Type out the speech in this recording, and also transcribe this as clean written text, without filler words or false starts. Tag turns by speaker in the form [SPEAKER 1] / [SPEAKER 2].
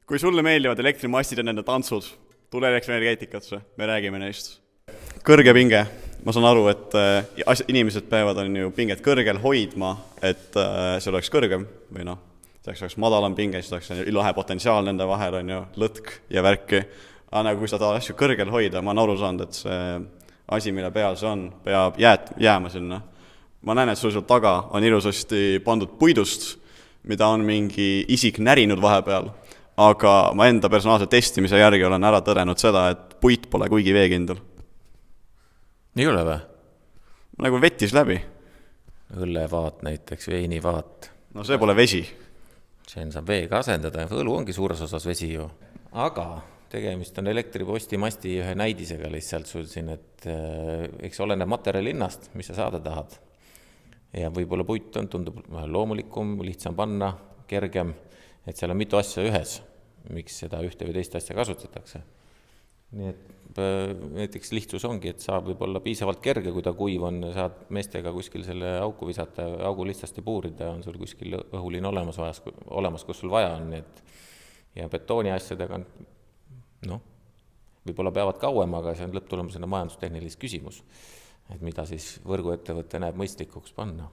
[SPEAKER 1] Kui sulle meeldivad elektrimastid ja nende tantsud, tule elektrienergeetikasse, me räägime neist. Kõrge pinge. Ma saan aru, et inimesed peavad on ju pinget kõrgel hoidma, et see oleks kõrgem või noh, see oleks madalam pinge, siis oleks lahe potentsiaal nende vahel on ju lõtk ja värki. Aga kui sa tahad asju kõrgel hoida, ma olen aru saanud, et see asi, mille peal see on, peab jääma sinna. Ma näen, et sul taga on ilusasti pandud puidust, mida on mingi isik närinud vahepeal, aga ma enda personaalse testimise järgi olen ära tõdenud seda, et puit pole kuigi veekindel.
[SPEAKER 2] Ei ole või?
[SPEAKER 1] Nagu vettis läbi.
[SPEAKER 2] Õllevaat näiteks, veinivaat.
[SPEAKER 1] No see pole vesi.
[SPEAKER 2] Sen saab veega asendada, õlu ongi suures osas vesi ju. Aga tegemist on elektripostimasti ühe näidisega lihtsalt sul siin, et eks oleneb materjali hinnast, mis sa saada tahad. Ja võib-olla puit on, tundub loomulikum, lihtsam panna, kergem, et seal on mitu asja ühes, miks seda ühte või teist asja kasutatakse. Nii et näiteks lihtsus ongi, et saab võib-olla piisavalt kerge, kui ta kuiv on, saad meestega kuskil selle auku visata, augu lihtsasti puurida, on sul kuskil õhuline olemas, kus sul vaja on. Ja betooni asjadega on, võib-olla peavad kauem, aga see on lõpptulemusena majandustehnilis küsimus, et mida siis võrguettevõte näeb mõistlikuks panna.